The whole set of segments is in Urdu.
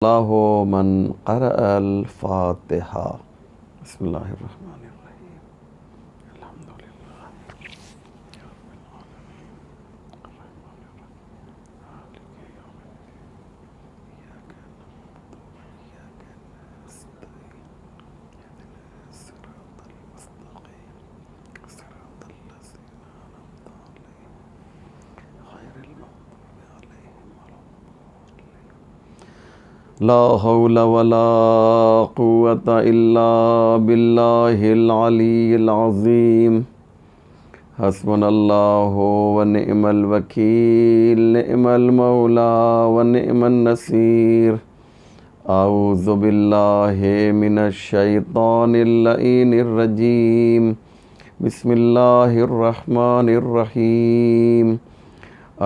اللہ من قرأ الفاتحہ بسم اللہ الرحمن الرحیم الحمدللہ لا حول ولا قوة الا باللہ العلی العظیم حسبنا اللہ ونعم الوکیل نعم المولا ونعم النصیر اعوذ باللہ من الشیطان اللعین الرجیم بسم اللہ الرحمن الرحیم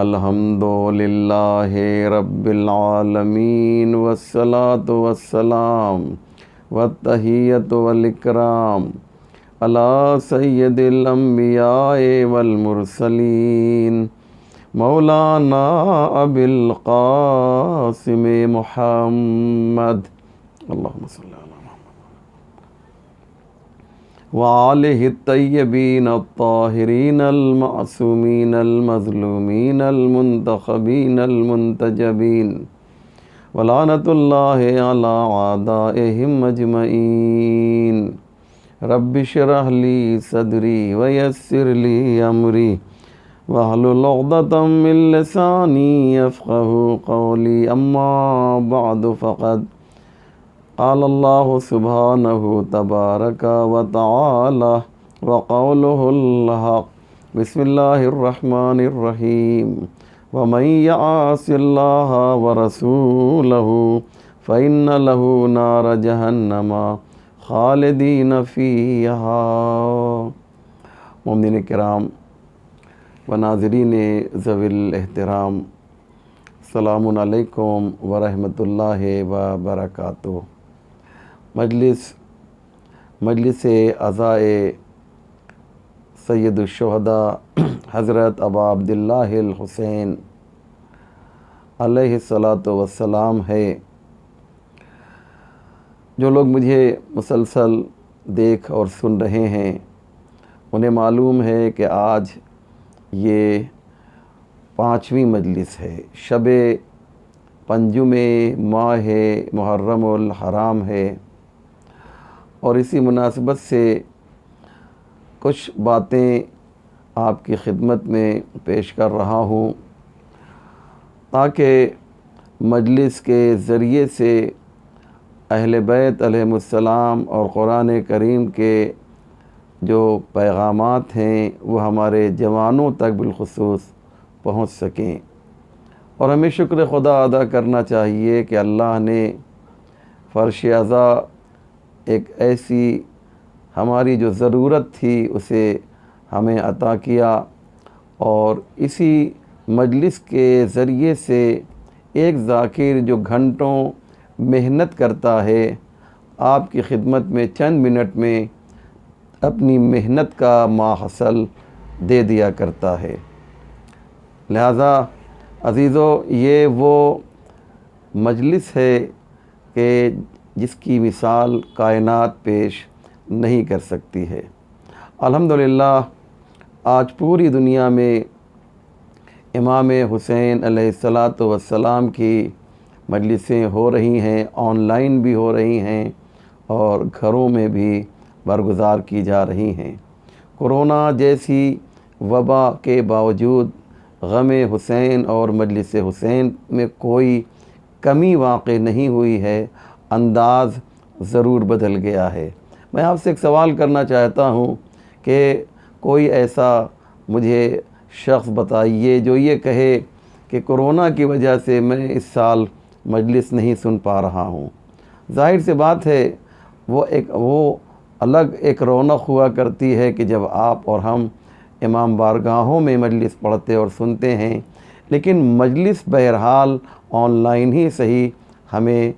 الحمد للہ رب العالمین والصلاة والسلام والتحیۃ والاکرام علی سید الانبیاء والمرسلین مولانا ابی القاسم محمد اللہم صلی اللہ وآلہ الطیبین الطاہرین المعصومین المظلومین المنتخبین المنتجبین ولعنۃ اللہ علی اعدائہم اجمعین رب اشرح لی صدری ویسر لی امری واحلل عقدۃ من لسانی یفقہوا قولی اما بعد فقد قال اللہ سبحانہ تبارک و تعالی وقولہ الحق بسم اللہ الرحمن الرحیم ومن یعص اللہ ورسولہ فإن لہ نار جہنم خالدین فیہا۔ مومنین کرام و ناظرین ذوی الاحترام، السلام علیکم ورحمۃ اللہ وبرکاتہ۔ مجلس عزائے سید الشہداء حضرت ابا عبداللہ الحسین علیہ الصلاۃ ہے۔ جو لوگ مجھے مسلسل دیکھ اور سن رہے ہیں انہیں معلوم ہے کہ آج یہ 5ویں مجلس ہے، شب پنجم ماہ محرم الحرام ہے، اور اسی مناسبت سے کچھ باتیں آپ کی خدمت میں پیش کر رہا ہوں تاکہ مجلس کے ذریعے سے اہل بیت علیہم السلام اور قرآن کریم کے جو پیغامات ہیں وہ ہمارے جوانوں تک بالخصوص پہنچ سکیں، اور ہمیں شکر خدا ادا کرنا چاہیے کہ اللہ نے فرش عزا ایک ایسی ہماری جو ضرورت تھی اسے ہمیں عطا کیا، اور اسی مجلس کے ذریعے سے ایک ذاکر جو گھنٹوں محنت کرتا ہے آپ کی خدمت میں چند منٹ میں اپنی محنت کا ماحصل دے دیا کرتا ہے۔ لہذا عزیزو، یہ وہ مجلس ہے کہ جس کی مثال کائنات پیش نہیں کر سکتی ہے۔ الحمدللہ آج پوری دنیا میں امام حسین علیہ السلام کی مجلسیں ہو رہی ہیں، آن لائن بھی ہو رہی ہیں اور گھروں میں بھی برگزار کی جا رہی ہیں۔ کورونا جیسی وبا کے باوجود غم حسین اور مجلس حسین میں کوئی کمی واقع نہیں ہوئی ہے، انداز ضرور بدل گیا ہے۔ میں آپ سے ایک سوال کرنا چاہتا ہوں کہ کوئی ایسا مجھے شخص بتائیے جو یہ کہے کہ کورونا کی وجہ سے میں اس سال مجلس نہیں سن پا رہا ہوں۔ ظاہر سی بات ہے وہ الگ ایک رونق ہوا کرتی ہے کہ جب آپ اور ہم امام بارگاہوں میں مجلس پڑھتے اور سنتے ہیں، لیکن مجلس بہرحال آن لائن ہی صحیح ہمیں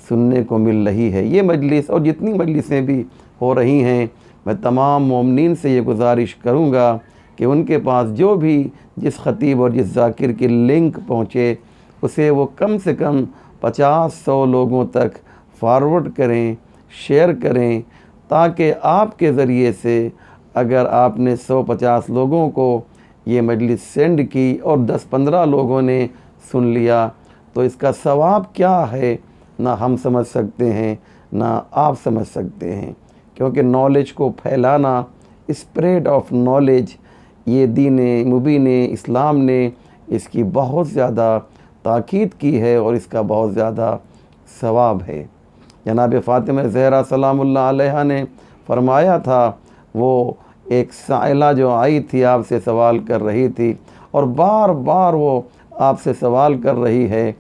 سننے کو مل رہی ہے۔ یہ مجلس اور جتنی مجلسیں بھی ہو رہی ہیں، میں تمام مومنین سے یہ گزارش کروں گا کہ ان کے پاس جو بھی جس خطیب اور جس ذاکر کی لنک پہنچے اسے وہ کم سے کم 50-100 لوگوں تک فارورڈ کریں، شیئر کریں، تاکہ آپ کے ذریعے سے اگر آپ نے 150 لوگوں کو یہ مجلس سینڈ کی اور 10-15 لوگوں نے سن لیا تو اس کا ثواب کیا ہے نہ ہم سمجھ سکتے ہیں نہ آپ سمجھ سکتے ہیں، کیونکہ نالج کو پھیلانا، اسپریڈ آف نالج، یہ دین مبین اسلام نے اس کی بہت زیادہ تاکید کی ہے اور اس کا بہت زیادہ ثواب ہے۔ جناب فاطمہ زہرا سلام اللہ علیہا نے فرمایا تھا، وہ ایک سائلہ جو آئی تھی آپ سے سوال کر رہی تھی اور بار بار وہ آپ سے سوال کر رہی ہے،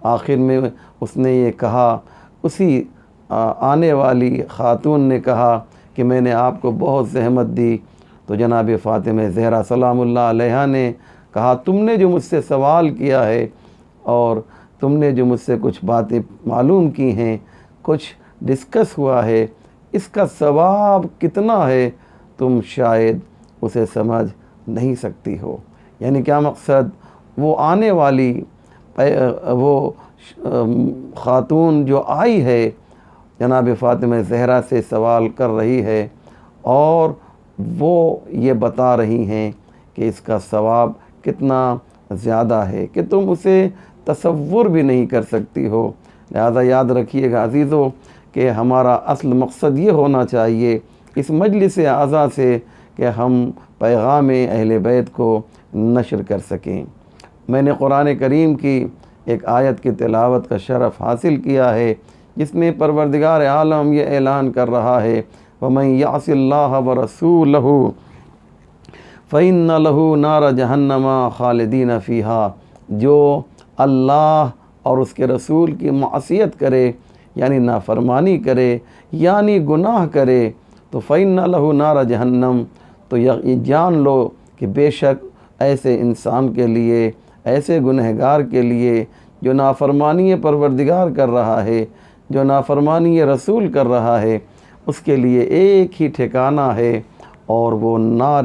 آخر میں اس نے یہ کہا، اسی آنے والی خاتون نے کہا کہ میں نے آپ کو بہت زحمت دی، تو جناب فاطمہ زہرا سلام اللہ علیہا نے کہا تم نے جو مجھ سے سوال کیا ہے اور تم نے جو مجھ سے کچھ باتیں معلوم کی ہیں، کچھ ڈسکس ہوا ہے، اس کا ثواب کتنا ہے تم شاید اسے سمجھ نہیں سکتی ہو۔ یعنی کیا مقصد، وہ آنے والی وہ خاتون جو آئی ہے جناب فاطمہ زہرا سے سوال کر رہی ہے اور وہ یہ بتا رہی ہیں کہ اس کا ثواب کتنا زیادہ ہے کہ تم اسے تصور بھی نہیں کر سکتی ہو۔ لہذا یاد رکھیے گا عزیزو کہ ہمارا اصل مقصد یہ ہونا چاہیے اس مجلس اعزا سے کہ ہم پیغام اہل بیت کو نشر کر سکیں۔ میں نے قرآن کریم کی ایک آیت کی تلاوت کا شرف حاصل کیا ہے جس میں پروردگار عالم یہ اعلان کر رہا ہے، وَمَن يَعْصِ اللَّهَ وَرَسُولَهُ فَإِنَّ لَهُ نَارَ جَهَنَّمَ خَالِدِينَ فِيهَا، جو اللہ اور اس کے رسول کی معصیت کرے یعنی نافرمانی کرے یعنی گناہ کرے تو فَإِنَّ لَهُ نَارَ جَهَنَّمَ، تو یہ جان لو کہ بے شک ایسے انسان کے لیے، ایسے گنہگار کے لیے جو نافرمانی پروردگار کر رہا ہے، جو نافرمانی رسول کر رہا ہے، اس کے لیے ایک ہی ٹھکانہ ہے اور وہ نار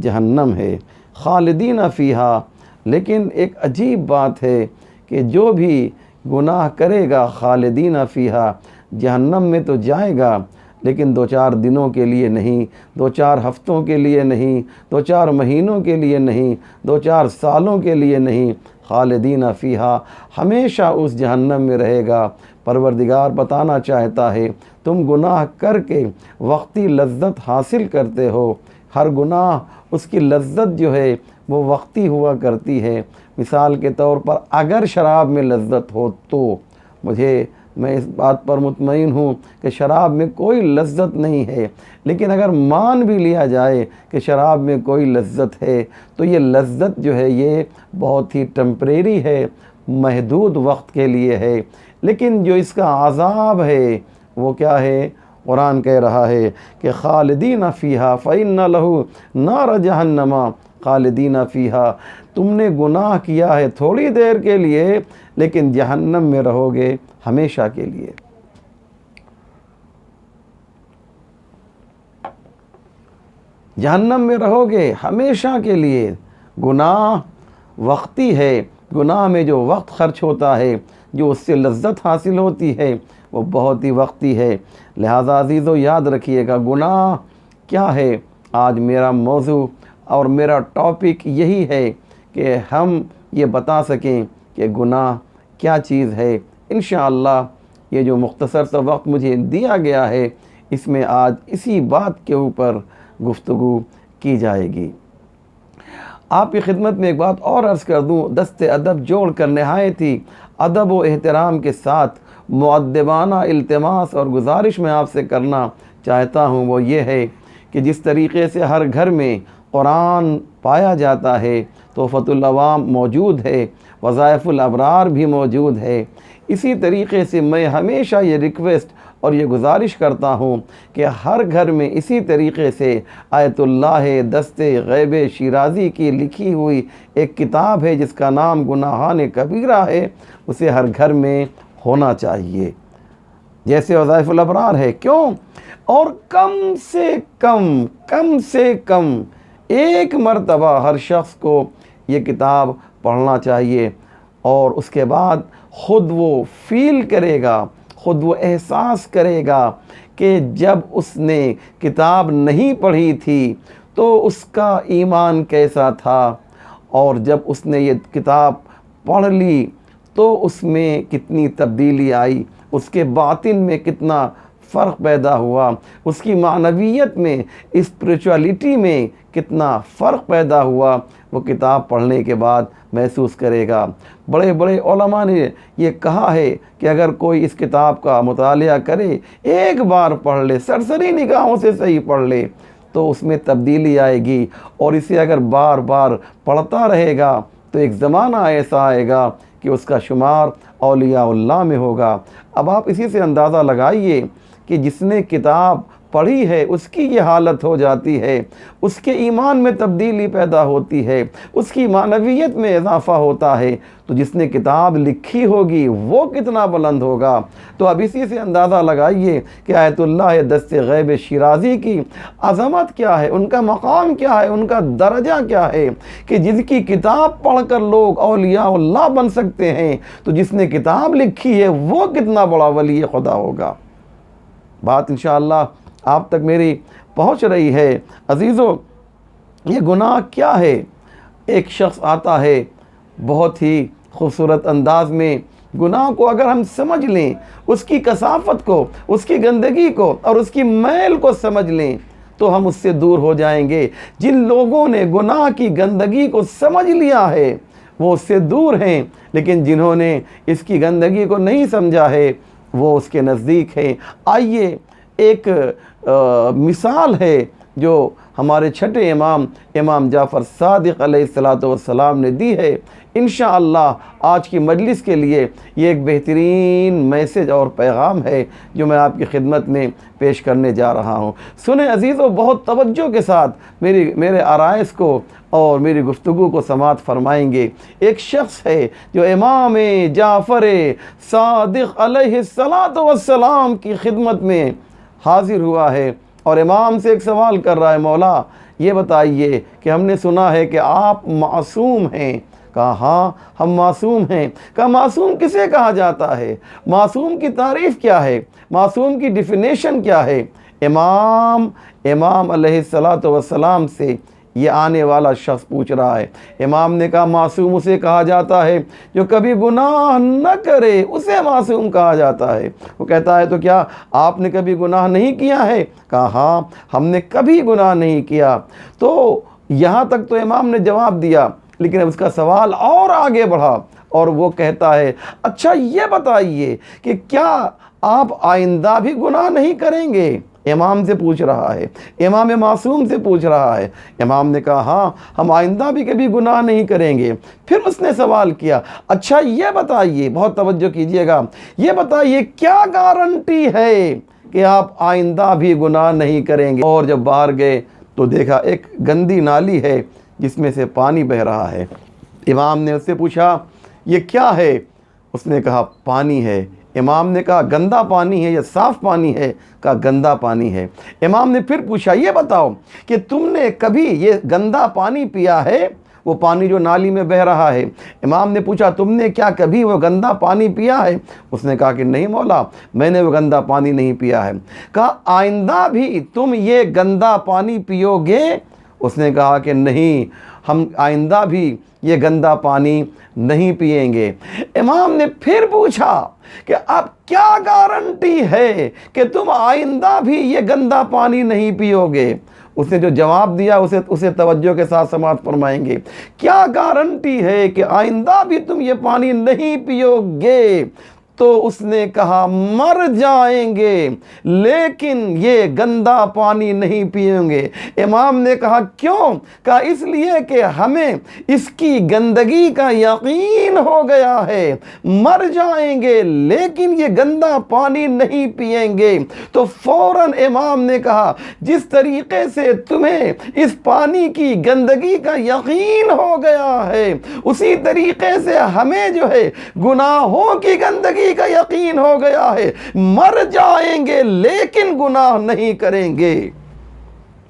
جہنم ہے، خالدین فیہا۔ لیکن ایک عجیب بات ہے کہ جو بھی گناہ کرے گا خالدین فیہا، جہنم میں تو جائے گا لیکن 2-4 دنوں کے لیے نہیں، 2-4 ہفتوں کے لیے نہیں، 2-4 مہینوں کے لیے نہیں، 2-4 سالوں کے لیے نہیں، خالدین فیہا، ہمیشہ اس جہنم میں رہے گا۔ پروردگار بتانا چاہتا ہے تم گناہ کر کے وقتی لذت حاصل کرتے ہو، ہر گناہ اس کی لذت جو ہے وہ وقتی ہوا کرتی ہے۔ مثال کے طور پر اگر شراب میں لذت ہو تو میں اس بات پر مطمئن ہوں کہ شراب میں کوئی لذت نہیں ہے، لیکن اگر مان بھی لیا جائے کہ شراب میں کوئی لذت ہے تو یہ لذت جو ہے یہ بہت ہی ٹیمپریری ہے، محدود وقت کے لیے ہے، لیکن جو اس کا عذاب ہے وہ کیا ہے؟ قرآن کہہ رہا ہے کہ خالدین فیہا فَإِنَّ لَهُ نَارَ جَهَنَّمَ خالدین فیہا، تم نے گناہ کیا ہے تھوڑی دیر کے لیے لیکن جہنم میں رہو گے ہمیشہ کے لیے۔ جہنم میں رہو گے ہمیشہ کے لیے۔ گناہ وقتی ہے، گناہ میں جو وقت خرچ ہوتا ہے، جو اس سے لذت حاصل ہوتی ہے وہ بہت ہی وقتی ہے۔ لہذا عزیزو یاد رکھیے گا گناہ کیا ہے۔ آج میرا موضوع اور میرا ٹاپک یہی ہے کہ ہم یہ بتا سکیں کہ گناہ کیا چیز ہے۔ انشاءاللہ یہ جو مختصر سا وقت مجھے دیا گیا ہے اس میں آج اسی بات کے اوپر گفتگو کی جائے گی۔ آپ کی خدمت میں ایک بات اور عرض کر دوں، دست ادب جوڑ کر نہایت ہی ادب و احترام کے ساتھ مؤدبانہ التماس اور گزارش میں آپ سے کرنا چاہتا ہوں، وہ یہ ہے کہ جس طریقے سے ہر گھر میں قرآن پایا جاتا ہے، تحفۃ العوام موجود ہے، وظائف الابرار بھی موجود ہے، اسی طریقے سے میں ہمیشہ یہ ریکویسٹ اور یہ گزارش کرتا ہوں کہ ہر گھر میں اسی طریقے سے آیت اللہ دست غیب شیرازی کی لکھی ہوئی ایک کتاب ہے جس کا نام گناہان کبیرہ ہے، اسے ہر گھر میں ہونا چاہیے جیسے وظائف الابرار ہے۔ کیوں؟ اور کم سے کم ایک مرتبہ ہر شخص کو یہ کتاب پڑھنا چاہیے، اور اس کے بعد خود وہ فیل کرے گا، خود وہ احساس کرے گا کہ جب اس نے کتاب نہیں پڑھی تھی تو اس کا ایمان کیسا تھا، اور جب اس نے یہ کتاب پڑھ لی تو اس میں کتنی تبدیلی آئی، اس کے باطن میں کتنا فرق پیدا ہوا، اس کی معنویت میں، اسپریچولیٹی میں کتنا فرق پیدا ہوا، وہ کتاب پڑھنے کے بعد محسوس کرے گا۔ بڑے بڑے علماء نے یہ کہا ہے کہ اگر کوئی اس کتاب کا مطالعہ کرے، ایک بار پڑھ لے، سرسری نگاہوں سے صحیح پڑھ لے، تو اس میں تبدیلی آئے گی، اور اسے اگر بار بار پڑھتا رہے گا تو ایک زمانہ ایسا آئے گا کہ اس کا شمار اولیاء اللہ میں ہوگا۔ اب آپ اسی سے اندازہ لگائیے کہ جس نے کتاب پڑھی ہے اس کی یہ حالت ہو جاتی ہے، اس کے ایمان میں تبدیلی پیدا ہوتی ہے، اس کی معنویت میں اضافہ ہوتا ہے، تو جس نے کتاب لکھی ہوگی وہ کتنا بلند ہوگا۔ تو اب اسی سے اندازہ لگائیے کہ آیت اللہ دست غیب شیرازی کی عظمت کیا ہے، ان کا مقام کیا ہے، ان کا درجہ کیا ہے، کہ جس کی کتاب پڑھ کر لوگ اولیاء اللہ بن سکتے ہیں، تو جس نے کتاب لکھی ہے وہ کتنا بڑا ولی خدا ہوگا۔ بات انشاءاللہ آپ تک میری پہنچ رہی ہے۔ عزیزو، یہ گناہ کیا ہے؟ ایک شخص آتا ہے بہت ہی خوبصورت انداز میں، گناہ کو اگر ہم سمجھ لیں، اس کی کثافت کو، اس کی گندگی کو اور اس کی میل کو سمجھ لیں تو ہم اس سے دور ہو جائیں گے۔ جن لوگوں نے گناہ کی گندگی کو سمجھ لیا ہے وہ اس سے دور ہیں، لیکن جنہوں نے اس کی گندگی کو نہیں سمجھا ہے وہ اس کے نزدیک ہیں۔ آئیے ایک مثال ہے جو ہمارے چھٹے امام جعفر صادق علیہ السلام نے دی ہے۔ انشاءاللہ آج کی مجلس کے لیے یہ ایک بہترین میسج اور پیغام ہے جو میں آپ کی خدمت میں پیش کرنے جا رہا ہوں۔ سنیں عزیزو، بہت توجہ کے ساتھ میرے آرائز کو اور میری گفتگو کو سماعت فرمائیں گے۔ ایک شخص ہے جو امام جعفر صادق علیہ السلام کی خدمت میں حاضر ہوا ہے اور امام سے ایک سوال کر رہا ہے، مولا یہ بتائیے کہ ہم نے سنا ہے کہ آپ معصوم ہیں۔ کہا ہاں ہم معصوم ہیں۔ کہا معصوم کسے کہا جاتا ہے؟ معصوم کی تعریف کیا ہے؟ معصوم کی ڈیفینیشن کیا ہے؟ امام علیہ السلام سے یہ آنے والا شخص پوچھ رہا ہے۔ امام نے کہا معصوم اسے کہا جاتا ہے جو کبھی گناہ نہ کرے، اسے معصوم کہا جاتا ہے۔ وہ کہتا ہے تو کیا آپ نے کبھی گناہ نہیں کیا ہے؟ کہا ہاں ہم نے کبھی گناہ نہیں کیا۔ تو یہاں تک تو امام نے جواب دیا، لیکن اب اس کا سوال اور آگے بڑھا اور وہ کہتا ہے اچھا یہ بتائیے کہ کیا آپ آئندہ بھی گناہ نہیں کریں گے؟ امام سے پوچھ رہا ہے، امام معصوم سے پوچھ رہا ہے۔ امام نے کہا ہاں ہم آئندہ بھی کبھی گناہ نہیں کریں گے۔ پھر اس نے سوال کیا اچھا یہ بتائیے، بہت توجہ کیجئے گا، یہ بتائیے کیا گارنٹی ہے کہ آپ آئندہ بھی گناہ نہیں کریں گے؟ اور جب باہر گئے تو دیکھا ایک گندی نالی ہے جس میں سے پانی بہہ رہا ہے۔ امام نے اس سے پوچھا یہ کیا ہے؟ اس نے کہا پانی ہے۔ امام نے کہا گندا پانی ہے یا صاف پانی ہے؟ کہا گندا پانی ہے۔ امام نے پھر پوچھا یہ بتاؤ کہ تم نے کبھی یہ گندا پانی پیا ہے؟ وہ پانی جو نالی میں بہہ رہا ہے۔ امام نے پوچھا تم نے کیا کبھی وہ گندا پانی پیا ہے؟ اس نے کہا کہ نہیں مولا میں نے وہ گندا پانی نہیں پیا ہے۔ کہا آئندہ بھی تم یہ گندا پانی پیو گے؟ اس نے کہا کہ نہیں ہم آئندہ بھی یہ گندا پانی نہیں پئیں گے۔ امام نے پھر پوچھا کہ اب کیا گارنٹی ہے کہ تم آئندہ بھی یہ گندا پانی نہیں پیو گے؟ اس نے جو جواب دیا اسے توجہ کے ساتھ سماعت فرمائیں گے۔ کیا گارنٹی ہے کہ آئندہ بھی تم یہ پانی نہیں پیو گے؟ تو اس نے کہا مر جائیں گے لیکن یہ گندا پانی نہیں پیئیں گے۔ امام نے کہا کیوں؟ کہا اس لیے کہ ہمیں اس کی گندگی کا یقین ہو گیا ہے، مر جائیں گے لیکن یہ گندا پانی نہیں پیئیں گے۔ تو فوراً امام نے کہا جس طریقے سے تمہیں اس پانی کی گندگی کا یقین ہو گیا ہے اسی طریقے سے ہمیں جو ہے گناہوں کی گندگی کا یقین ہو گیا ہے، مر جائیں گے لیکن گناہ نہیں کریں گے،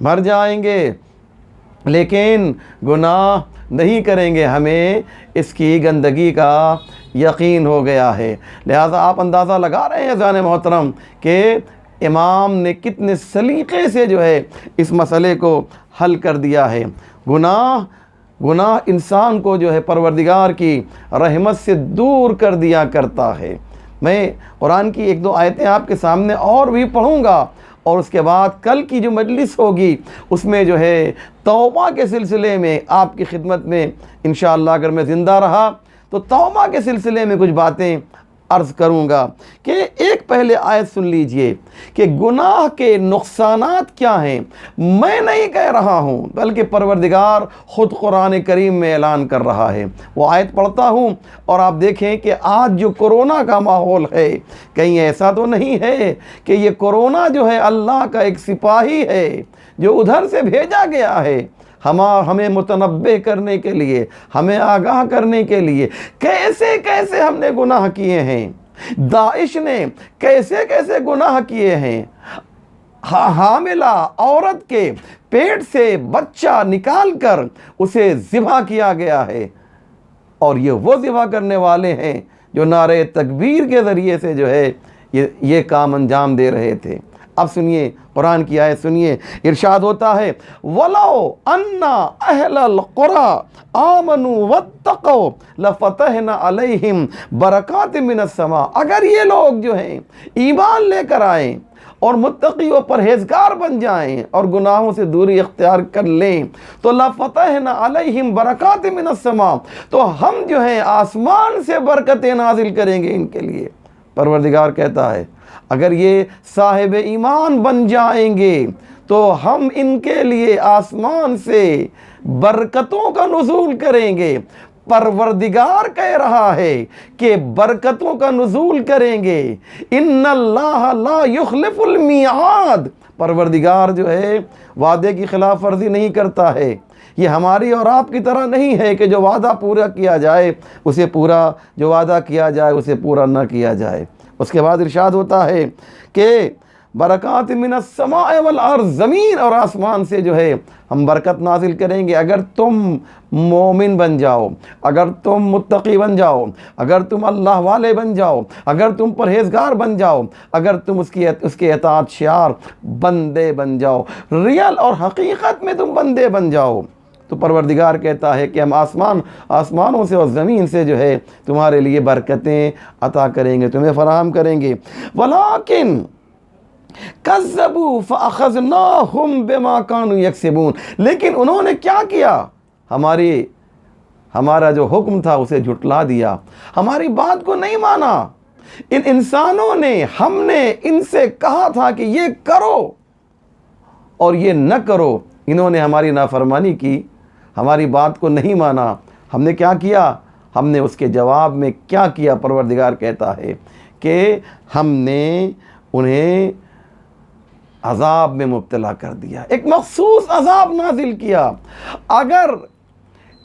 مر جائیں گے لیکن گناہ نہیں کریں گے، ہمیں اس کی گندگی کا یقین ہو گیا ہے۔ لہٰذا آپ اندازہ لگا رہے ہیں عزیزان محترم کہ امام نے کتنے سلیقے سے جو ہے اس مسئلے کو حل کر دیا ہے۔ گناہ انسان کو جو ہے پروردگار کی رحمت سے دور کر دیا کرتا ہے۔ میں قرآن کی 1-2 آیتیں آپ کے سامنے اور بھی پڑھوں گا، اور اس کے بعد کل کی جو مجلس ہوگی اس میں جو ہے توبہ کے سلسلے میں آپ کی خدمت میں انشاءاللہ اگر میں زندہ رہا تو توبہ کے سلسلے میں کچھ باتیں عرض کروں گا۔ کہ ایک پہلے آیت سن لیجئے کہ گناہ کے نقصانات کیا ہیں۔ میں نہیں کہہ رہا ہوں بلکہ پروردگار خود قرآن کریم میں اعلان کر رہا ہے۔ وہ آیت پڑھتا ہوں اور آپ دیکھیں کہ آج جو کرونا کا ماحول ہے، کہیں ایسا تو نہیں ہے کہ یہ کرونا جو ہے اللہ کا ایک سپاہی ہے جو ادھر سے بھیجا گیا ہے ہمیں متنبہ کرنے کے لیے، ہمیں آگاہ کرنے کے لیے۔ کیسے کیسے ہم نے گناہ کیے ہیں، داعش نے کیسے کیسے گناہ کیے ہیں۔ حاملہ عورت کے پیٹ سے بچہ نکال کر اسے ذبح کیا گیا ہے، اور یہ وہ ذبح کرنے والے ہیں جو نعرہ تکبیر کے ذریعے سے جو ہے یہ کام انجام دے رہے تھے۔ اب سنیے قرآن کی آیت سنیے، ارشاد ہوتا ہے وَلَوْ أَنَّ أَهْلَ الْقُرَىٰ آمَنُوا وَاتَّقَوْا لَفَتَحْنَا عَلَيْهِمْ بَرَكَاتٍ مِّنَ السَّمَاءِ۔ اگر یہ لوگ جو ہیں ایمان لے کر آئیں اور متقی و پرہیزگار بن جائیں اور گناہوں سے دوری اختیار کر لیں تو لَفَتَحْنَا عَلَيْهِمْ بَرَكَاتٍ مِّنَ السَّمَاءِ، تو ہم جو ہیں آسمان سے برکتیں نازل کریں گے ان کے لیے۔ پروردگار کہتا ہے اگر یہ صاحب ایمان بن جائیں گے تو ہم ان کے لیے آسمان سے برکتوں کا نزول کریں گے۔ پروردگار کہہ رہا ہے کہ برکتوں کا نزول کریں گے۔ ان اللہ لا یخلف المیعاد، پروردگار جو ہے وعدے کی خلاف ورزی نہیں کرتا ہے۔ یہ ہماری اور آپ کی طرح نہیں ہے کہ جو وعدہ پورا کیا جائے اسے جو وعدہ کیا جائے اسے پورا نہ کیا جائے۔ اس کے بعد ارشاد ہوتا ہے کہ برکات من السماء والارض، زمین اور آسمان سے جو ہے ہم برکت نازل کریں گے اگر تم مومن بن جاؤ، اگر تم متقی بن جاؤ، اگر تم اللہ والے بن جاؤ، اگر تم پرہیزگار بن جاؤ، اگر تم اس کے اطاعت شعار بندے بن جاؤ، ریل اور حقیقت میں تم بندے بن جاؤ، تو پروردگار کہتا ہے کہ ہم آسمانوں سے اور زمین سے جو ہے تمہارے لیے برکتیں عطا کریں گے، تمہیں فراہم کریں گے۔ وَلَٰكِن كَذَّبُوا فَأَخَذْنَاهُمْ بِمَا كَانُوا يَكْسِبُونَ، لیکن انہوں نے کیا کیا؟ ہمارا جو حکم تھا اسے جھٹلا دیا، ہماری بات کو نہیں مانا۔ ان انسانوں نے، ہم نے ان سے کہا تھا کہ یہ کرو اور یہ نہ کرو، انہوں نے ہماری نافرمانی کی، ہماری بات کو نہیں مانا۔ ہم نے کیا کیا؟ ہم نے اس کے جواب میں کیا کیا؟ پروردگار کہتا ہے کہ ہم نے انہیں عذاب میں مبتلا کر دیا، ایک مخصوص عذاب نازل کیا۔ اگر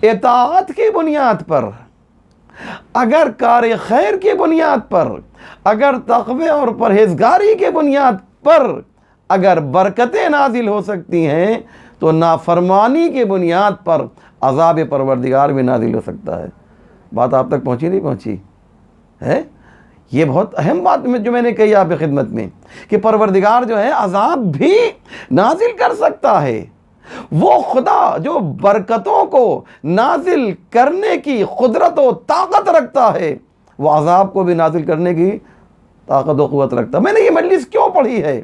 اطاعت کی بنیاد پر، اگر کار خیر کی بنیاد پر، اگر تقوی اور پرہیزگاری کی بنیاد پر اگر برکتیں نازل ہو سکتی ہیں تو نافرمانی کی بنیاد پر عذاب پروردگار بھی نازل ہو سکتا ہے۔ بات آپ تک پہنچی نہیں پہنچی ہے؟ یہ بہت اہم بات جو میں نے کہی آپ کی خدمت میں کہ پروردگار جو ہے عذاب بھی نازل کر سکتا ہے۔ وہ خدا جو برکتوں کو نازل کرنے کی قدرت و طاقت رکھتا ہے، وہ عذاب کو بھی نازل کرنے کی طاقت و قوت رکھتا ہے۔ میں نے یہ مجلس کیوں پڑھی ہے،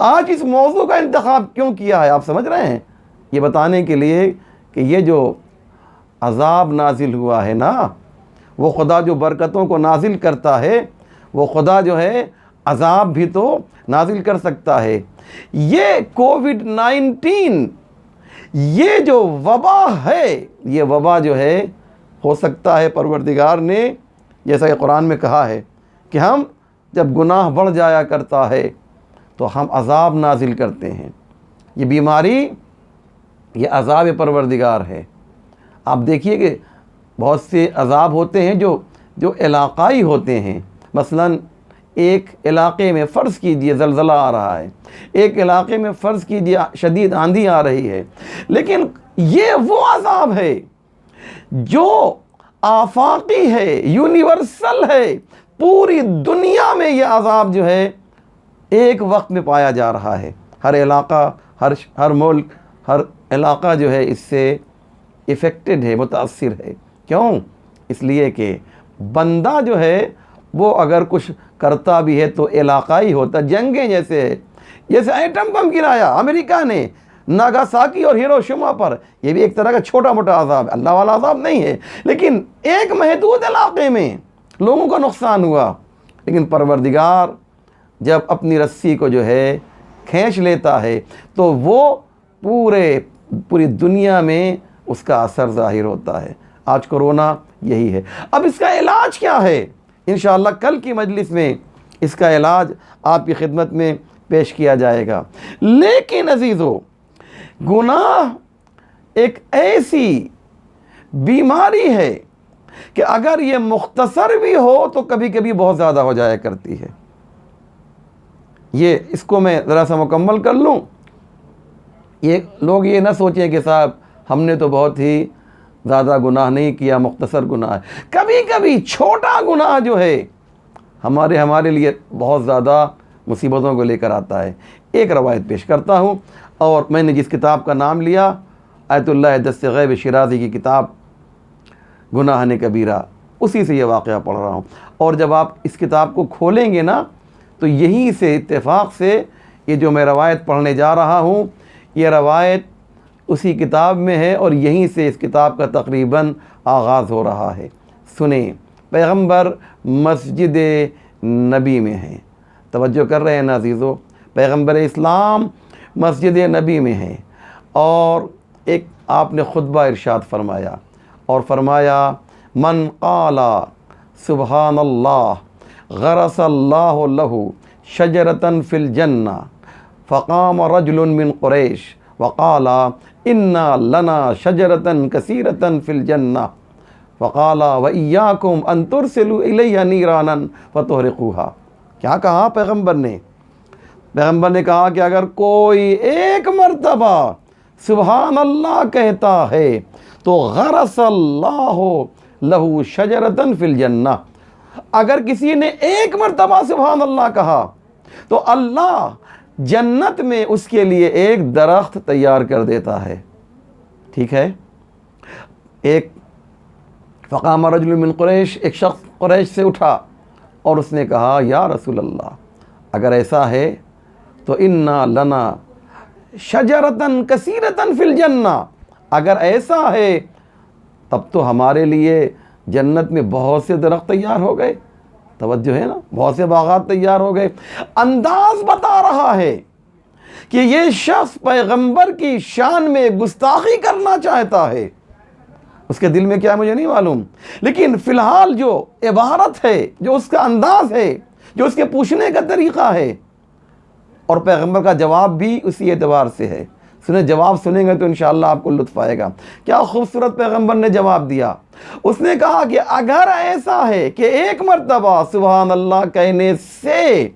آج اس موضوع کا انتخاب کیوں کیا ہے، آپ سمجھ رہے ہیں؟ یہ بتانے کے لیے کہ یہ جو عذاب نازل ہوا ہے نا، وہ خدا جو برکتوں کو نازل کرتا ہے، وہ خدا جو ہے عذاب بھی تو نازل کر سکتا ہے۔ یہ کووڈ-19 یہ جو وبا ہے، یہ وبا جو ہے ہو سکتا ہے پروردگار نے جیسا کہ قرآن میں کہا ہے کہ ہم جب گناہ بڑھ جایا کرتا ہے تو ہم عذاب نازل کرتے ہیں۔ یہ بیماری یہ عذاب پروردگار ہے۔ آپ دیکھیے کہ بہت سے عذاب ہوتے ہیں جو علاقائی ہوتے ہیں۔ مثلا ایک علاقے میں فرض کیجئے زلزلہ آ رہا ہے، ایک علاقے میں فرض کیجئے شدید آندھی آ رہی ہے، لیکن یہ وہ عذاب ہے جو آفاقی ہے، یونیورسل ہے، پوری دنیا میں یہ عذاب جو ہے ایک وقت میں پایا جا رہا ہے۔ ہر علاقہ، ہر ملک، ہر علاقہ جو ہے اس سے افیکٹڈ ہے، متاثر ہے۔ کیوں؟ اس لیے کہ بندہ جو ہے وہ اگر کچھ کرتا بھی ہے تو علاقائی ہوتا، جنگیں جیسے ہے، جیسے ایٹم بم گرایا امریکہ نے ناگاساکی اور ہیروشیما پر، یہ بھی ایک طرح کا چھوٹا موٹا عذاب ہے، اللہ والا عذاب نہیں ہے، لیکن ایک محدود علاقے میں لوگوں کا نقصان ہوا۔ لیکن پروردگار جب اپنی رسی کو جو ہے کھینچ لیتا ہے تو وہ پوری دنیا میں اس کا اثر ظاہر ہوتا ہے۔ آج کورونا یہی ہے۔ اب اس کا علاج کیا ہے؟ انشاءاللہ کل کی مجلس میں اس کا علاج آپ کی خدمت میں پیش کیا جائے گا۔ لیکن عزیزو، گناہ ایک ایسی بیماری ہے کہ اگر یہ مختصر بھی ہو تو کبھی کبھی بہت زیادہ ہو جایا کرتی ہے۔ اس کو میں ذرا سا مکمل کر لوں۔ یہ لوگ یہ نہ سوچیں کہ صاحب ہم نے تو بہت ہی زیادہ گناہ نہیں کیا، مختصر گناہ ہے۔ کبھی کبھی چھوٹا گناہ جو ہے ہمارے لیے بہت زیادہ مصیبتوں کو لے کر آتا ہے۔ ایک روایت پیش کرتا ہوں، اور میں نے جس کتاب کا نام لیا، آیت اللہ دست غیب شیرازی کی کتاب گناہ کبیرہ، اسی سے یہ واقعہ پڑھ رہا ہوں۔ اور جب آپ اس کتاب کو کھولیں گے نا تو یہیں سے اتفاق سے یہ جو میں روایت پڑھنے جا رہا ہوں، یہ روایت اسی کتاب میں ہے، اور یہیں سے اس کتاب کا تقریباً آغاز ہو رہا ہے۔ سنیں، پیغمبر مسجد نبی میں ہیں، توجہ کر رہے ہیں نا عزیزو، پیغمبر اسلام مسجد نبی میں ہیں، اور ایک آپ نے خطبہ ارشاد فرمایا، اور فرمایا من قال سبحان اللہ غرس اللہ لہ شجرۃ فی الجنہ، فقام رجل من قریش وقال انا لنا شجرۃ کثیرۃ فی الجنہ، فقال وإیاکم ان ترسلوا الی نیرانا فتحرقوها۔ کیا کہا پیغمبر نے؟ پیغمبر نے کہا کہ اگر کوئی ایک مرتبہ سبحان اللہ کہتا ہے تو غرس اللہ لہ شجرۃ فی الجنہ، اگر کسی نے ایک مرتبہ سبحان اللہ کہا تو اللہ جنت میں اس کے لیے ایک درخت تیار کر دیتا ہے۔ ٹھیک ہے؟ فقام رجل من قریش، ایک شخص قریش سے اٹھا اور اس نے کہا یا رسول اللہ، اگر ایسا ہے تو انا لنا شجرۃ کثیرۃ فی الجنہ، اگر ایسا ہے تب تو ہمارے لیے جنت میں بہت سے درخت تیار ہو گئے۔ توجہ ہے نا، بہت سے باغات تیار ہو گئے۔ انداز بتا رہا ہے کہ یہ شخص پیغمبر کی شان میں گستاخی کرنا چاہتا ہے۔ اس کے دل میں کیا مجھے نہیں معلوم، لیکن فی الحال جو عبارت ہے، جو اس کا انداز ہے، جو اس کے پوچھنے کا طریقہ ہے، اور پیغمبر کا جواب بھی اسی اعتبار سے ہے۔ سنیں، جواب سنیں گے تو انشاءاللہ آپ کو لطف آئے گا۔ کیا خوبصورت پیغمبر نے جواب دیا۔ اس نے کہا کہ اگر ایسا ہے کہ ایک مرتبہ سبحان اللہ کہنے سے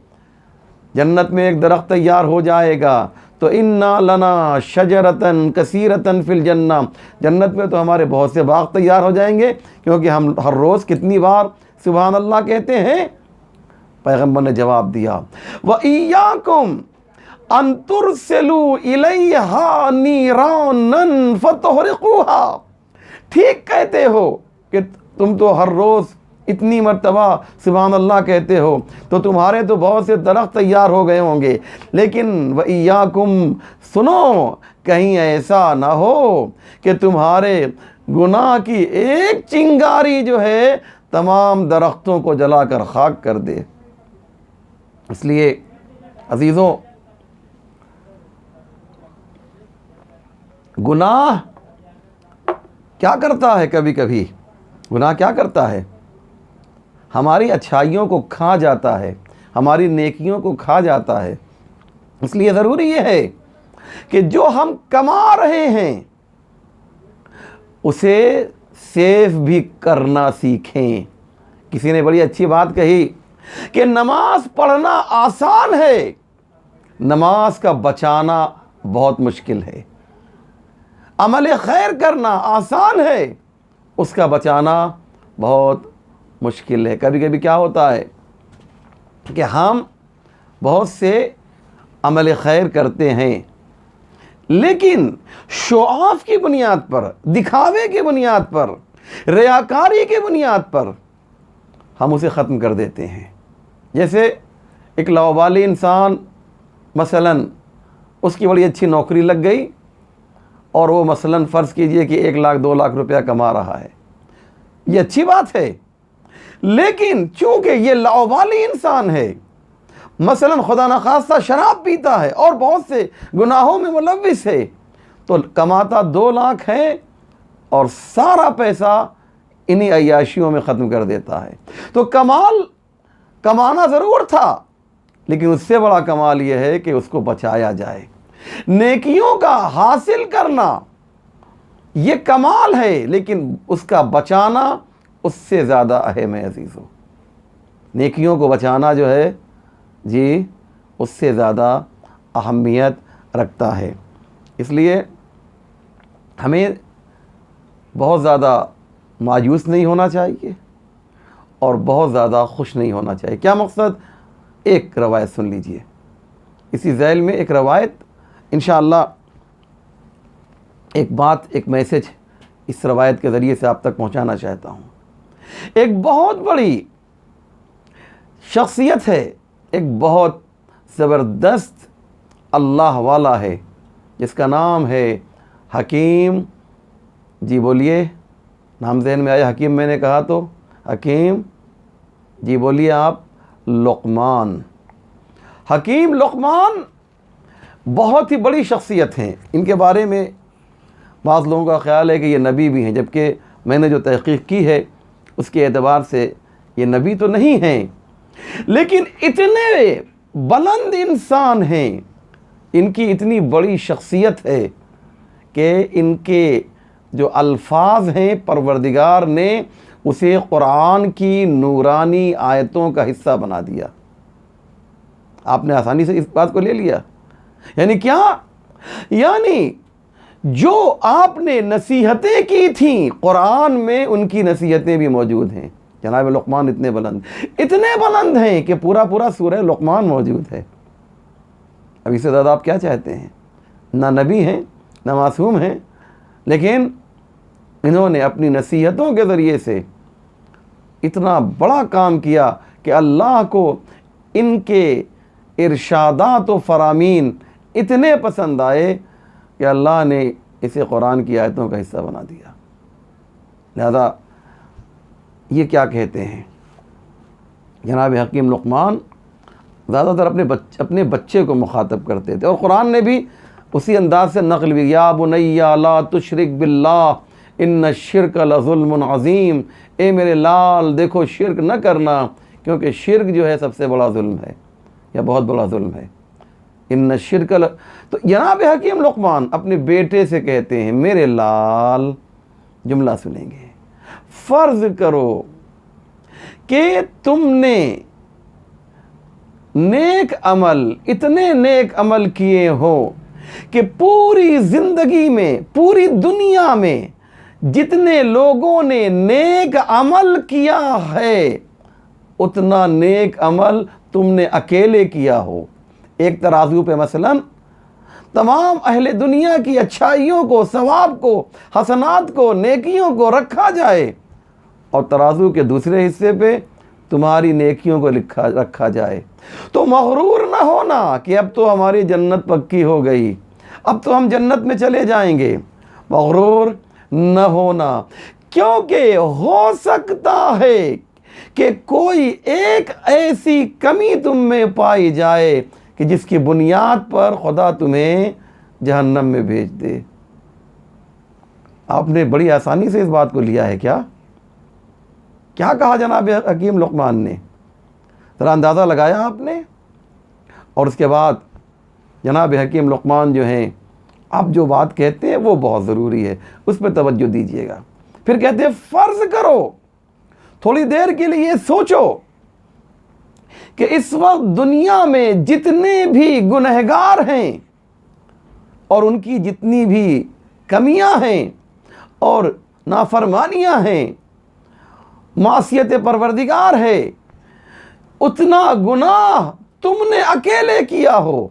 جنت میں ایک درخت تیار ہو جائے گا تو انا لنا شجرۃ کثیرۃ فی الجنہ، جنت میں تو ہمارے بہت سے باغ تیار ہو جائیں گے، کیونکہ ہم ہر روز کتنی بار سبحان اللہ کہتے ہیں۔ پیغمبر نے جواب دیا وَإِيَّاكُمْ أَن تُرْسِلُوا إِلَيْهَا نِيرَانًا فَتُحْرِقُوهَا، ٹھیک کہتے ہو کہ تم تو ہر روز اتنی مرتبہ سبحان اللہ کہتے ہو تو تمہارے تو بہت سے درخت تیار ہو گئے ہوں گے، لیکن وَإِيَّاكُمْ، سنو، کہیں ایسا نہ ہو کہ تمہارے گناہ کی ایک چنگاری جو ہے تمام درختوں کو جلا کر خاک کر دے۔ اس لیے عزیزوں، گناہ کیا کرتا ہے؟ کبھی کبھی گناہ کیا کرتا ہے؟ ہماری اچھائیوں کو کھا جاتا ہے، ہماری نیکیوں کو کھا جاتا ہے۔ اس لیے ضروری یہ ہے کہ جو ہم کما رہے ہیں اسے سیو بھی کرنا سیکھیں۔ کسی نے بڑی اچھی بات کہی کہ نماز پڑھنا آسان ہے، نماز کا بچانا بہت مشکل ہے۔ عمل خیر کرنا آسان ہے، اس کا بچانا بہت مشکل ہے۔ کبھی کبھی کیا ہوتا ہے کہ ہم بہت سے عمل خیر کرتے ہیں، لیکن شو آف کی بنیاد پر، دکھاوے کی بنیاد پر، ریاکاری کی بنیاد پر ہم اسے ختم کر دیتے ہیں۔ جیسے ایک لاوبالی انسان مثلاً اس کی بڑی اچھی نوکری لگ گئی اور وہ مثلاً فرض کیجئے کہ 1 لاکھ 2 لاکھ روپیہ کما رہا ہے، یہ اچھی بات ہے، لیکن چونکہ یہ لاوبالی انسان ہے، مثلاً خدا نخواستہ شراب پیتا ہے اور بہت سے گناہوں میں ملوث ہے، تو کماتا 2 لاکھ ہے اور سارا پیسہ انہی عیاشیوں میں ختم کر دیتا ہے۔ تو کمانا ضرور تھا، لیکن اس سے بڑا کمال یہ ہے کہ اس کو بچایا جائے۔ نیکیوں کا حاصل کرنا یہ کمال ہے، لیکن اس کا بچانا اس سے زیادہ اہم ہے عزیزو۔ نیکیوں کو بچانا جو ہے جی اس سے زیادہ اہمیت رکھتا ہے۔ اس لیے ہمیں بہت زیادہ مایوس نہیں ہونا چاہیے اور بہت زیادہ خوش نہیں ہونا چاہیے۔ کیا مقصد؟ ایک روایت سن لیجئے، اسی ذیل میں ایک روایت انشاءاللہ، ایک بات، ایک میسج اس روایت کے ذریعے سے آپ تک پہنچانا چاہتا ہوں۔ ایک بہت بڑی شخصیت ہے، ایک بہت زبردست اللہ والا ہے، جس کا نام ہے حکیم، جی بولیے، نام ذہن میں آیا؟ حکیم میں نے کہا تو حکیم، جی بولیے آپ، لقمان۔ حکیم لقمان بہت ہی بڑی شخصیت ہیں۔ ان کے بارے میں بعض لوگوں کا خیال ہے کہ یہ نبی بھی ہیں، جبکہ میں نے جو تحقیق کی ہے اس کے اعتبار سے یہ نبی تو نہیں ہیں، لیکن اتنے بلند انسان ہیں، ان کی اتنی بڑی شخصیت ہے کہ ان کے جو الفاظ ہیں پروردگار نے اسے قرآن کی نورانی آیتوں کا حصہ بنا دیا۔ آپ نے آسانی سے اس بات کو لے لیا۔ یعنی کیا؟ یعنی جو آپ نے نصیحتیں کی تھیں قرآن میں، ان کی نصیحتیں بھی موجود ہیں۔ جناب لقمان اتنے بلند ہیں کہ پورا سورہ لقمان موجود ہے۔ اب اس سے زیادہ آپ کیا چاہتے ہیں؟ نہ نبی ہیں، نہ معصوم ہیں، لیکن انہوں نے اپنی نصیحتوں کے ذریعے سے اتنا بڑا کام کیا کہ اللہ کو ان کے ارشادات و فرامین اتنے پسند آئے کہ اللہ نے اسے قرآن کی آیتوں کا حصہ بنا دیا۔ لہذا یہ کیا کہتے ہیں جناب حکیم لقمان؟ زیادہ تر اپنے بچے کو مخاطب کرتے تھے، اور قرآن نے بھی اسی انداز سے نقل بھی، یا بنی لا تشرک باللہ ان الشرک لظلم عظیم، اے میرے لال دیکھو شرک نہ کرنا، کیونکہ شرک جو ہے سب سے بڑا ظلم ہے، یا بہت بڑا ظلم ہے۔ ان الشرک تو جناب حکیم لقمان اپنے بیٹے سے کہتے ہیں، میرے لال، جملہ سنیں گے، فرض کرو کہ تم نے نیک عمل، اتنے نیک عمل کیے ہو کہ پوری زندگی میں، پوری دنیا میں جتنے لوگوں نے نیک عمل کیا ہے اتنا نیک عمل تم نے اکیلے کیا ہو۔ ایک ترازو پہ مثلاً تمام اہل دنیا کی اچھائیوں کو، ثواب کو، حسنات کو، نیکیوں کو رکھا جائے، اور ترازو کے دوسرے حصے پہ تمہاری نیکیوں کو رکھا جائے، تو مغرور نہ ہونا کہ اب تو ہماری جنت پکی ہو گئی، اب تو ہم جنت میں چلے جائیں گے۔ مغرور نہ ہونا، کیونکہ ہو سکتا ہے کہ کوئی ایک ایسی کمی تم میں پائی جائے کہ جس کی بنیاد پر خدا تمہیں جہنم میں بھیج دے۔ آپ نے بڑی آسانی سے اس بات کو لیا ہے کیا؟ کیا کہا جناب حکیم لقمان نے؟ ذرا اندازہ لگایا آپ نے؟ اور اس کے بعد جناب حکیم لقمان جو ہیں، آپ جو بات کہتے ہیں وہ بہت ضروری ہے، اس پہ توجہ دیجیے گا۔ پھر کہتے ہیں فرض کرو، تھوڑی دیر کے لیے سوچو کہ اس وقت دنیا میں جتنے بھی گنہگار ہیں اور ان کی جتنی بھی کمیاں ہیں اور نافرمانیاں ہیں، معصیت پروردگار ہے، اتنا گناہ تم نے اکیلے کیا ہو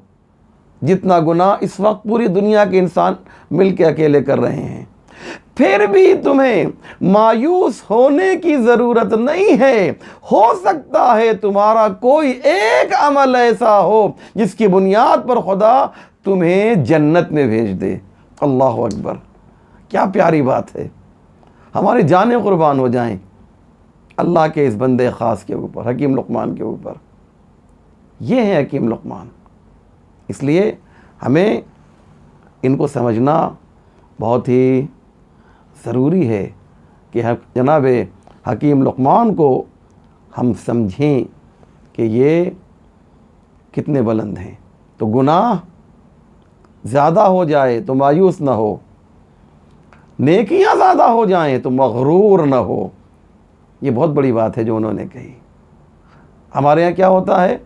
جتنا گناہ اس وقت پوری دنیا کے انسان مل کے اکیلے کر رہے ہیں۔ پھر بھی تمہیں مایوس ہونے کی ضرورت نہیں ہے، ہو سکتا ہے تمہارا کوئی ایک عمل ایسا ہو جس کی بنیاد پر خدا تمہیں جنت میں بھیج دے۔ اللہ اکبر، کیا پیاری بات ہے، ہماری جانیں قربان ہو جائیں اللہ کے اس بندے خاص کے اوپر، حکیم لقمان کے اوپر۔ یہ ہے حکیم لقمان، اس لیے ہمیں ان کو سمجھنا بہت ہی ضروری ہے کہ جناب حکیم لقمان کو ہم سمجھیں کہ یہ کتنے بلند ہیں۔ تو گناہ زیادہ ہو جائے تو مایوس نہ ہو، نیکیاں زیادہ ہو جائیں تو مغرور نہ ہو۔ یہ بہت بڑی بات ہے جو انہوں نے کہی۔ ہمارے یہاں کیا ہوتا ہے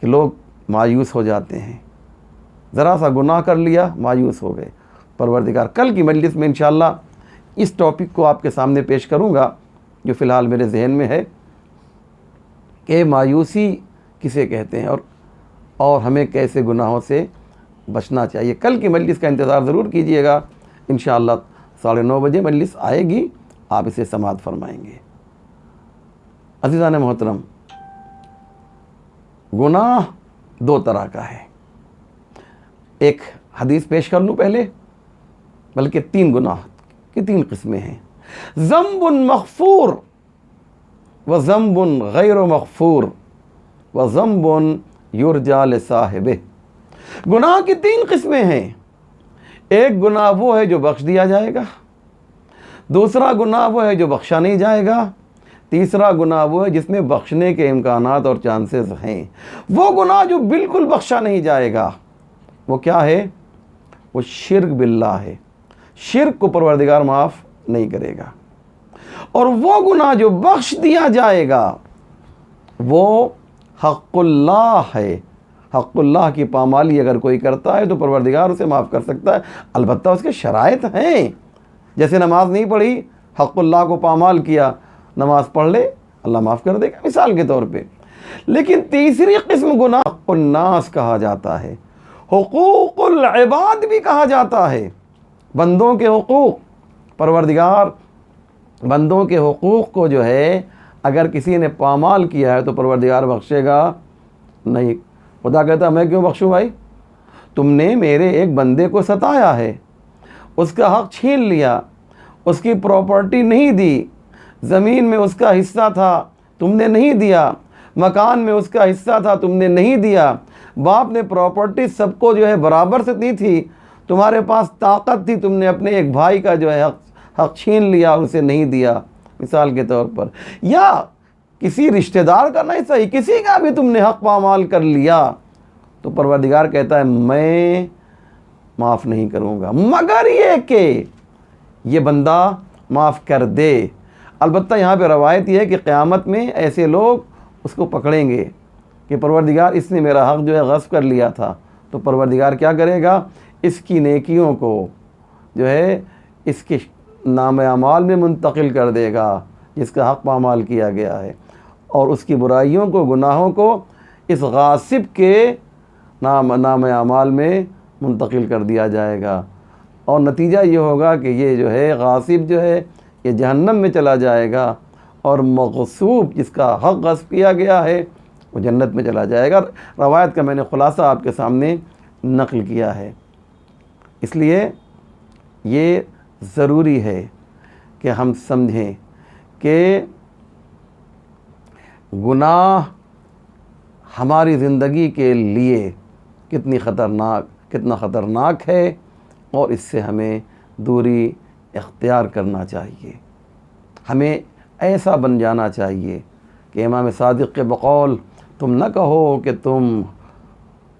کہ لوگ مایوس ہو جاتے ہیں، ذرا سا گناہ کر لیا مایوس ہو گئے۔ پروردگار کل کی مجلس میں انشاءاللہ اس ٹاپک کو آپ کے سامنے پیش کروں گا جو فی الحال میرے ذہن میں ہے کہ مایوسی کسے کہتے ہیں اور ہمیں کیسے گناہوں سے بچنا چاہیے۔ کل کی مجلس کا انتظار ضرور کیجئے گا، انشاءاللہ 9:30 بجے مجلس آئے گی، آپ اسے سماعت فرمائیں گے۔ عزیزان محترم، گناہ دو طرح کا ہے۔ ایک حدیث پیش کر لوں پہلے، بلکہ 3 گناہ کی 3 قسمیں ہیں۔ ذنب مغفور و ذنب غیر مغفور و ذنب یرجى لصاحبہ۔ گناہ کی 3 قسمیں ہیں۔ ایک گناہ وہ ہے جو بخش دیا جائے گا، دوسرا گناہ وہ ہے جو بخشا نہیں جائے گا، تیسرا گناہ وہ ہے جس میں بخشنے کے امکانات اور چانسز ہیں۔ وہ گناہ جو بالکل بخشا نہیں جائے گا وہ کیا ہے؟ وہ شرک باللہ ہے، شرک کو پروردگار معاف نہیں کرے گا۔ اور وہ گناہ جو بخش دیا جائے گا وہ حق اللہ ہے۔ حق اللہ کی پامالی اگر کوئی کرتا ہے تو پروردگار اسے معاف کر سکتا ہے، البتہ اس کے شرائط ہیں۔ جیسے نماز نہیں پڑھی، حق اللہ کو پامال کیا، نماز پڑھ لے اللہ معاف کر دے گا، مثال کے طور پہ۔ لیکن تیسری قسم گناہ حق الناس کہا جاتا ہے، حقوق العباد بھی کہا جاتا ہے، بندوں کے حقوق۔ پروردگار بندوں کے حقوق کو جو ہے اگر کسی نے پامال کیا ہے تو پروردگار بخشے گا نہیں۔ خدا کہتا میں کیوں بخشوں بھائی؟ تم نے میرے ایک بندے کو ستایا ہے، اس کا حق چھین لیا، اس کی پراپرٹی نہیں دی، زمین میں اس کا حصہ تھا تم نے نہیں دیا، مکان میں اس کا حصہ تھا تم نے نہیں دیا، باپ نے پراپرٹی سب کو جو ہے برابر سے دی تھی، تمہارے پاس طاقت تھی، تم نے اپنے ایک بھائی کا جو ہے حق چھین لیا اور اسے نہیں دیا، مثال کے طور پر۔ یا کسی رشتہ دار کا نہیں صحیح، کسی کا بھی تم نے حق پامال کر لیا تو پروردگار کہتا ہے میں معاف نہیں کروں گا مگر یہ کہ یہ بندہ معاف کر دے۔ البتہ یہاں پہ روایت یہ ہے کہ قیامت میں ایسے لوگ اس کو پکڑیں گے کہ پروردگار اس نے میرا حق جو ہے غصب کر لیا تھا، تو پروردگار کیا کرے گا؟ اس کی نیکیوں کو جو ہے اس کے نام اعمال میں منتقل کر دے گا جس کا حق پامال کیا گیا ہے، اور اس کی برائیوں کو، گناہوں کو اس غاصب کے نام اعمال میں منتقل کر دیا جائے گا، اور نتیجہ یہ ہوگا کہ یہ جو ہے غاصب جو ہے یہ جہنم میں چلا جائے گا، اور مغصوب جس کا حق غصب کیا گیا ہے وہ جنت میں چلا جائے گا۔ روایت کا میں نے خلاصہ آپ کے سامنے نقل کیا ہے۔ اس لیے یہ ضروری ہے کہ ہم سمجھیں کہ گناہ ہماری زندگی کے لیے کتنا خطرناک ہے، اور اس سے ہمیں دوری اختیار کرنا چاہیے۔ ہمیں ایسا بن جانا چاہیے کہ امام صادق کے بقول تم نہ کہو کہ تم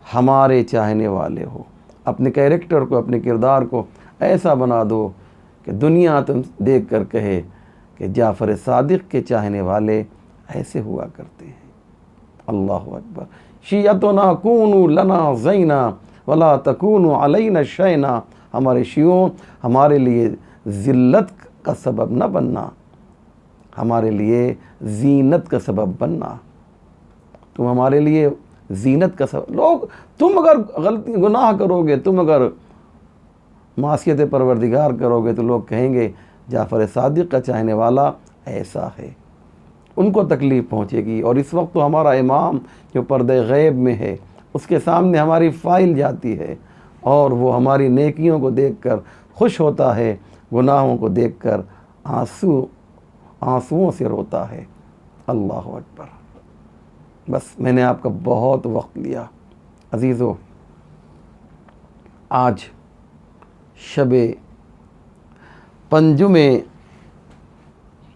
ہمارے چاہنے والے ہو، اپنے کیریکٹر کو، اپنے کردار کو ایسا بنا دو کہ دنیا تم دیکھ کر کہے کہ جعفر صادق کے چاہنے والے ایسے ہوا کرتے ہیں۔ اللہ اکبر۔ شیعتنا کونوا لنا زینا ولا تکونوا علینا شینا۔ ہمارے شیعوں ہمارے لیے ذلت کا سبب نہ بننا، ہمارے لیے زینت کا سبب بننا، تم ہمارے لیے زینت کا سبب. لوگ تم اگر غلطی گناہ کرو گے، تم اگر معصیت پروردگار کرو گے تو لوگ کہیں گے جعفر صادق کا چاہنے والا ایسا ہے، ان کو تکلیف پہنچے گی. اور اس وقت تو ہمارا امام جو پردہ غیب میں ہے، اس کے سامنے ہماری فائل جاتی ہے اور وہ ہماری نیکیوں کو دیکھ کر خوش ہوتا ہے، گناہوں کو دیکھ کر آنسوؤں سے روتا ہے. اللہ اکبر. بس میں نے آپ کا بہت وقت لیا. عزیزو، آج شب پنجم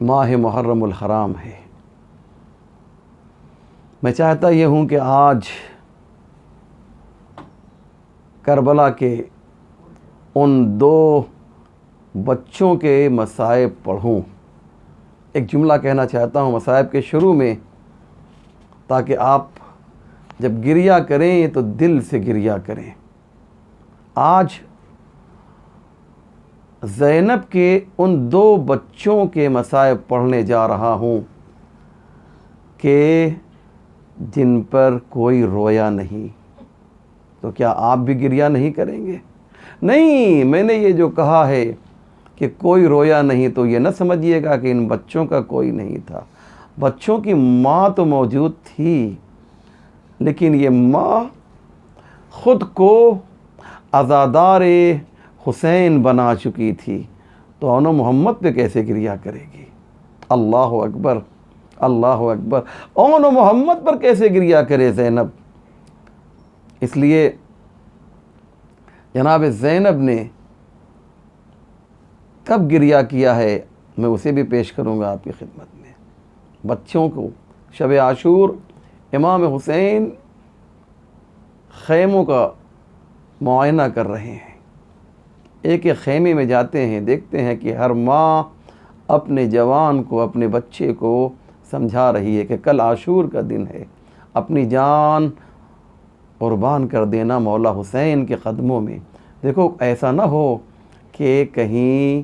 ماہ محرم الحرام ہے. میں چاہتا یہ ہوں کہ آج کربلا کے ان 2 بچوں کے مصائب پڑھوں. ایک جملہ کہنا چاہتا ہوں مصائب کے شروع میں، تاکہ آپ جب گریہ کریں تو دل سے گریہ کریں. آج زینب کے ان 2 بچوں کے مصائب پڑھنے جا رہا ہوں کہ جن پر کوئی رویا نہیں. تو کیا آپ بھی گریہ نہیں کریں گے؟ نہیں، میں نے یہ جو کہا ہے کہ کوئی رویا نہیں تو یہ نہ سمجھیے گا کہ ان بچوں کا کوئی نہیں تھا. بچوں کی ماں تو موجود تھی، لیکن یہ ماں خود کو عزادار حسین بنا چکی تھی، تو اون محمد پہ کیسے گریہ کرے گی؟ اللہ اکبر، اللہ اکبر. اون محمد پر کیسے گریہ کرے زینب؟ اس لیے جناب زینب نے کب گریہ کیا ہے میں اسے بھی پیش کروں گا آپ کی خدمت میں. بچوں کو شب عاشور امام حسین خیموں کا معائنہ کر رہے ہیں. ایک ایک خیمے میں جاتے ہیں، دیکھتے ہیں کہ ہر ماں اپنے جوان کو، اپنے بچے کو سمجھا رہی ہے کہ کل عاشور کا دن ہے، اپنی جان قربان کر دینا مولا حسین کے قدموں میں. دیکھو ایسا نہ ہو کہ کہیں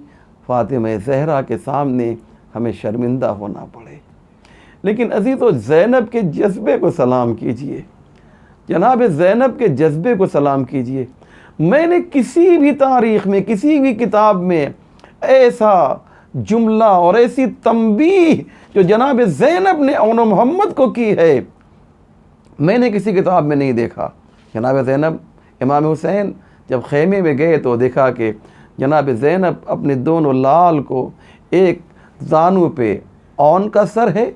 فاطمہ زہرا کے سامنے ہمیں شرمندہ ہونا پڑے. لیکن عزیزو، زینب کے جذبے کو سلام کیجئے، جناب زینب کے جذبے کو سلام کیجئے. میں نے کسی بھی تاریخ میں، کسی بھی کتاب میں ایسا جملہ اور ایسی تنبیہ جو جناب زینب نے اون محمد کو کی ہے، میں نے کسی کتاب میں نہیں دیکھا. جناب زینب، امام حسین جب خیمے میں گئے تو دیکھا کہ جناب زینب اپنے دونوں لال کو، ایک زانو پہ اون کا سر ہے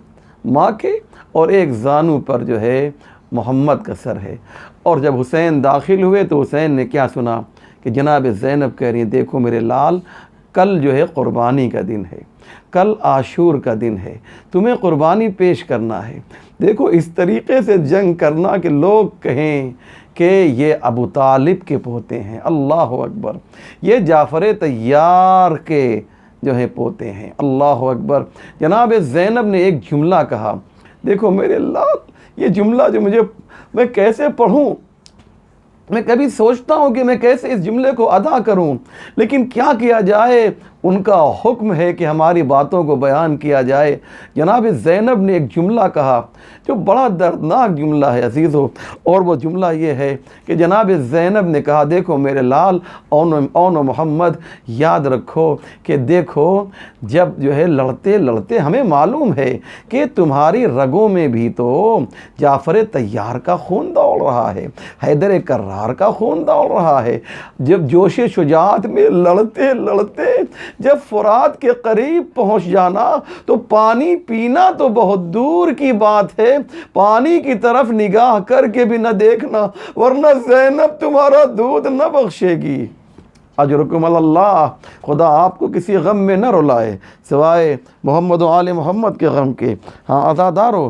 ماں کے، اور ایک زانو پر جو ہے محمد کا سر ہے. اور جب حسین داخل ہوئے تو حسین نے کیا سنا کہ جناب زینب کہہ رہی ہیں دیکھو میرے لال، کل جو ہے قربانی کا دن ہے، کل عاشور کا دن ہے، تمہیں قربانی پیش کرنا ہے. دیکھو اس طریقے سے جنگ کرنا کہ لوگ کہیں کہ یہ ابو طالب کے پوتے ہیں. اللہ اکبر. یہ جعفر طیار کے جو ہیں پوتے ہیں. اللہ اکبر. جناب زینب نے ایک جملہ کہا، دیکھو میرے لال، یہ جملہ جو میں کیسے پڑھوں، میں کبھی سوچتا ہوں کہ میں کیسے اس جملے کو ادا کروں، لیکن کیا کیا جائے، ان کا حکم ہے کہ ہماری باتوں کو بیان کیا جائے. جناب زینب نے ایک جملہ کہا جو بڑا دردناک جملہ ہے عزیزو، اور وہ جملہ یہ ہے کہ جناب زینب نے کہا دیکھو میرے لال، اون محمد، یاد رکھو کہ دیکھو جب جو ہے لڑتے لڑتے ہمیں معلوم ہے کہ تمہاری رگوں میں بھی تو جعفر طیار کا خون دوڑ رہا ہے، حیدر کرار کا خون دوڑ رہا ہے. جب جوش شجاعت میں لڑتے لڑتے جب فرات کے قریب پہنچ جانا تو پانی پینا تو بہت دور کی بات ہے، پانی کی طرف نگاہ کر کے بھی نہ دیکھنا، ورنہ زینب تمہارا دودھ نہ بخشے گی. اجرکم اللہ. خدا آپ کو کسی غم میں نہ رلائے سوائے محمد و آل محمد کے غم کے. ہاں عزادارو،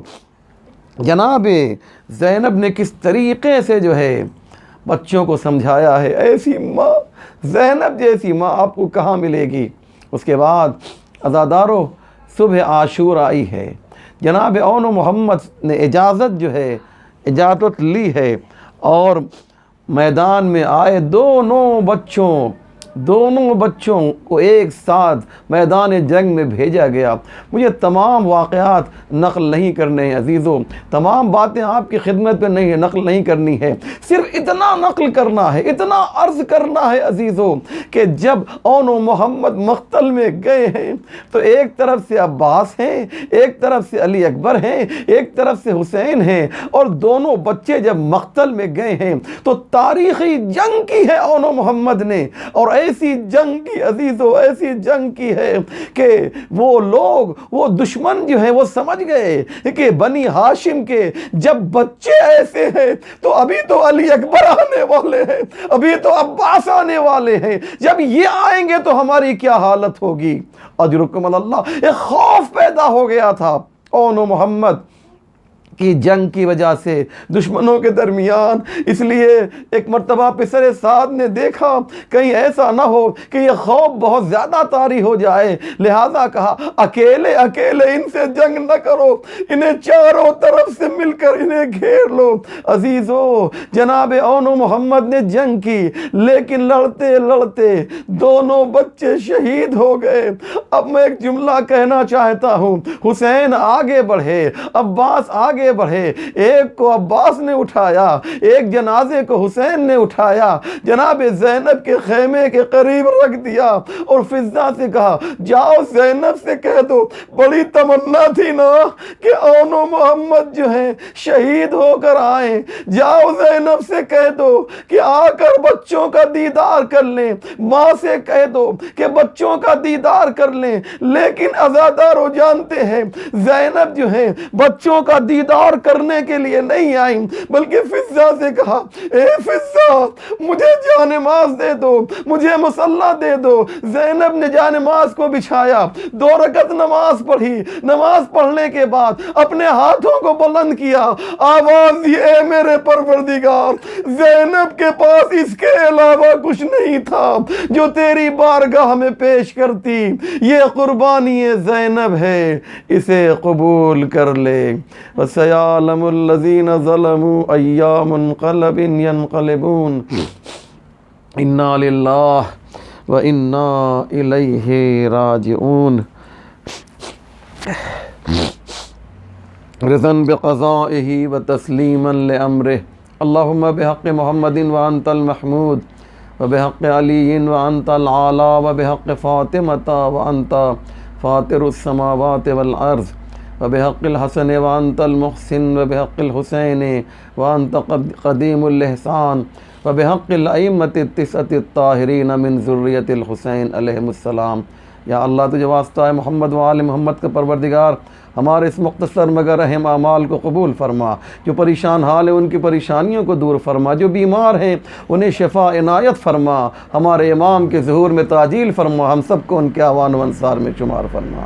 جناب زینب نے کس طریقے سے جو ہے بچوں کو سمجھایا ہے. ایسی ماں، زینب جیسی ماں آپ کو کہاں ملے گی. اس کے بعد عزادارو، صبح عاشور آئی ہے. جناب اون محمد نے اجازت جو ہے، اجازت لی ہے، اور میدان میں آئے دونوں بچوں دونوں بچوں کو ایک ساتھ میدان جنگ میں بھیجا گیا۔ مجھے تمام واقعات نقل نہیں کرنے ہیں عزیزوں، تمام باتیں آپ کی خدمت میں نہیں نقل نہیں کرنی ہے، صرف اتنا نقل کرنا ہے، اتنا عرض کرنا ہے عزیزوں کہ جب اون و محمد مقتل میں گئے ہیں تو ایک طرف سے عباس ہیں، ایک طرف سے علی اکبر ہیں، ایک طرف سے حسین ہیں، اور دونوں بچے جب مقتل میں گئے ہیں تو تاریخی جنگ کی ہے اون و محمد نے، اور ایسی جنگ کی عزیزوں، ایسی جنگ کی ہے کہ وہ لوگ، وہ دشمن جو ہیں وہ سمجھ گئے کہ بنی ہاشم کے جب بچے ایسے ہیں تو ابھی تو علی اکبر آنے والے ہیں، ابھی تو عباس آنے والے ہیں، جب یہ آئیں گے تو ہماری کیا حالت ہوگی۔ اجرکم اللہ، ایک خوف پیدا ہو گیا تھا اون و محمد کی جنگ کی وجہ سے دشمنوں کے درمیان۔ اس لیے ایک مرتبہ پسر سعد نے دیکھا کہیں ایسا نہ ہو کہ یہ خوف بہت زیادہ طاری ہو جائے، لہذا کہا اکیلے اکیلے ان سے جنگ نہ کرو، انہیں چاروں طرف سے مل کر انہیں گھیر لو۔ عزیزو، جناب اون و محمد نے جنگ کی، لیکن لڑتے لڑتے دونوں بچے شہید ہو گئے۔ اب میں ایک جملہ کہنا چاہتا ہوں، حسین آگے بڑھے، عباس آگے بڑھے، ایک کو عباس نے اٹھایا، ایک جنازے کو حسین نے اٹھایا، جناب زینب کے خیمے کے قریب رکھ دیا اور فضا سے کہا جاؤ زینب سے کہہ دو، بڑی تمنا تھی نا کہ اون و محمد جو ہیں شہید ہو کر آئیں، جاؤ زینب سے کہہ دو کہ آ کر بچوں کا دیدار کر لیں، ماں سے کہہ دو کہ بچوں کا دیدار کر لیں۔ لیکن عزادارو جانتے ہیں زینب جو ہیں بچوں کا دیدار کرنے کے لیے نہیں آئیں، بلکہ فضا سے کہا اے فضا مجھے جانماز دے دو، مجھے مصلی دے دو۔ زینب نے جانماز کو بچھایا، 2 رکعت نماز پڑھی، نماز پڑھنے کے بعد اپنے ہاتھوں کو بلند کیا، آواز دی اے میرے پروردگار، زینب کے پاس اس کے علاوہ کچھ نہیں تھا جو تیری بارگاہ میں پیش کرتی، یہ قربانی زینب ہے، اسے قبول کر لے۔ وَسَيَعْلَمُ الَّذِينَ ظَلَمُوا أَيَّ مُنْقَلَبٍ يَنْقَلِبُونَ إِنَّا لِلَّهِ وَإِنَّا إِلَيْهِ رَاجِعُونَ۔ رضا بقضائه وتسلیما لأمره، اللهم بحق محمد وأنت المحمود، وبحق علی وأنت العالی، وبحق فاطمة وأنت فاطر السماوات والأرض، وبحق الحسن وأنت المحسن، وبحق الحسین وأنت قدیم الإحسان، وبحق الأئمة التسعة الطاہرین من ذریة الحسین علیہم السلام۔ یا اللہ تجھے واسطہ ہے محمد و آل محمد کا پروردگار، ہمارے اس مختصر مگر اہم اعمال کو قبول فرما، جو پریشان حال ہیں ان کی پریشانیوں کو دور فرما، جو بیمار ہیں انہیں شفا عنایت فرما، ہمارے امام کے ظہور میں تعجیل فرما، ہم سب کو ان کے اعوان و انصار میں شمار فرما۔